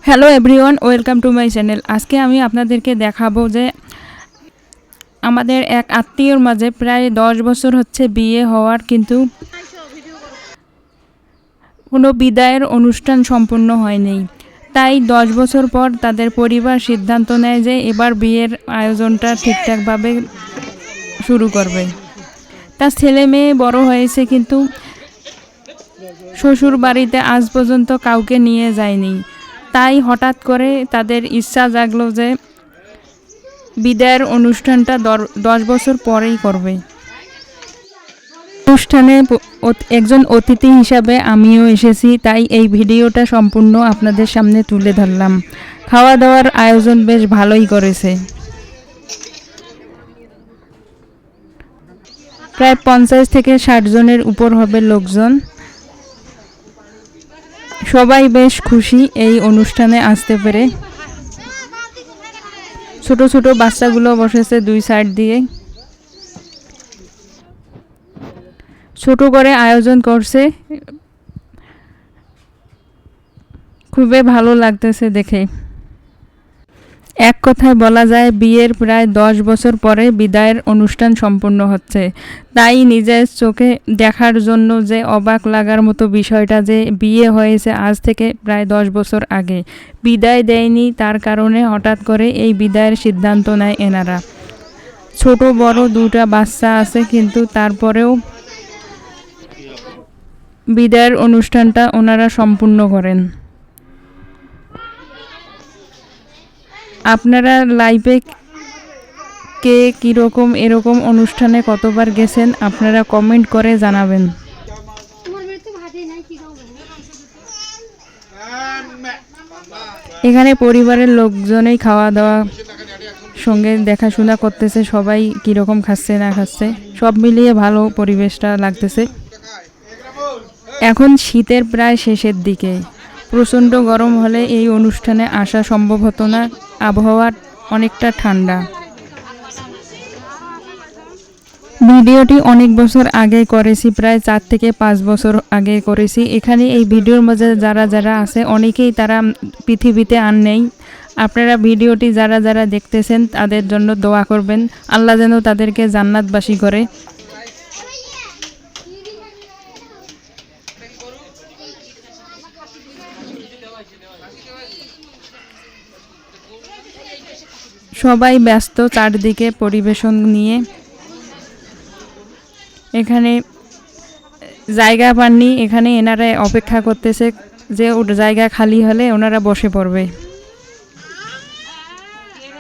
Hello everyone, welcome to my channel. আজকে আমি আপনাদেরকে দেখাবো যে আমাদের এক আত্মীয়র মাঝে প্রায় 10 বছর হচ্ছে বিয়ে হওয়ার, কিন্তু কোনো বিদায়ের অনুষ্ঠান সম্পূর্ণ হয়নি। তাই 10 বছর পর তাদের পরিবার সিদ্ধান্ত নেয় যে এবার বিয়ের আয়োজনটা ঠিকঠাকভাবে শুরু করবে। তার ছেলে মেয়ে বড় হয়েছে, কিন্তু শ্বশুর বাড়িতে আজ পর্যন্ত কাউকে নিয়ে যায়নি। তাই হঠাৎ করে তাদের ইচ্ছা জাগলো যে বিদায়ের অনুষ্ঠানটা 10 বছর পরেই করবে। অনুষ্ঠানে একজন অতিথি হিসাবে আমিও এসেছি, তাই এই ভিডিওটা সম্পূর্ণ আপনাদের সামনে তুলে ধরলাম। খাওয়া দাওয়ার আয়োজন বেশ ভালোই করেছে। প্রায় 50 থেকে 60 জনের উপর হবে লোকজন। সবাই বেশ খুশি এই অনুষ্ঠানে আসতে পেরে। ছোট ছোট বাচ্চাগুলো বসেছে দুই সাইড দিয়ে। ছোট করে আয়োজন করছে, খুবই ভালো লাগতেছে দেখে। এক কথায় বলা যায় বিয়ের প্রায় 10 বছর পরে বিদায়ের অনুষ্ঠান সম্পূর্ণ হচ্ছে। তাই নিজের চোখে দেখার জন্য যে অবাক লাগার মতো বিষয়টা যে বিয়ে হয়েছে আজ থেকে প্রায় 10 বছর আগে, বিদায় দেয়নি, তার কারণে হঠাৎ করে এই বিদায়ের সিদ্ধান্ত নেয় এনারা। ছোট বড় দুটা বাচ্চা আছে, কিন্তু তারপরেও বিদায়ের অনুষ্ঠানটা ওনারা সম্পূর্ণ করেন। আপনারা লাইভে কে কীরকম এরকম অনুষ্ঠানে কতবার গেছেন আপনারা কমেন্ট করে জানাবেন। এখানে পরিবারের লোকজনেই খাওয়া দাওয়া সঙ্গে দেখাশোনা করতেছে, সবাই কীরকম খাচ্ছে না খাচ্ছে সব মিলিয়ে ভালো পরিবেশটা লাগতেছে। এখন শীতের প্রায় শেষের দিকে, প্রচণ্ড গরম হলে এই অনুষ্ঠানে আসা সম্ভব হতো না। আবহাওয়া অনেকটা ঠান্ডা। ভিডিওটি অনেক বছর আগে করেছি, প্রায় 4 থেকে 5 বছর আগে করেছি। এখানে এই ভিডিওর মাঝে যারা যারা আছে অনেকেই তারা পৃথিবীতে আর নেই। আপনারা ভিডিওটি যারা যারা দেখতেছেন তাদের জন্য দোয়া করবেন, আল্লাহ যেন তাদেরকে জান্নাতবাসী করে। সবাই ব্যস্ত চারদিকে পরিবেশন নিয়ে। এখানে জায়গা পাননি, এখানে এনারা অপেক্ষা করতেছে যে জায়গা খালি হলে ওনারা বসে পড়বে।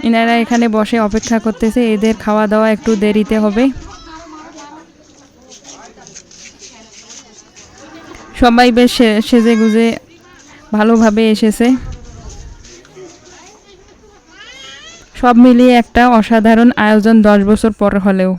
এনারা এখানে বসে অপেক্ষা করতেছে, এদের খাওয়া দাওয়া একটু দেরিতে হবে। সবাই বেশ সেজে গুজে ভালোভাবে এসেছে। সব মিলিয়ে একটা অসাধারণ আয়োজন 10 বছর পর হলেও।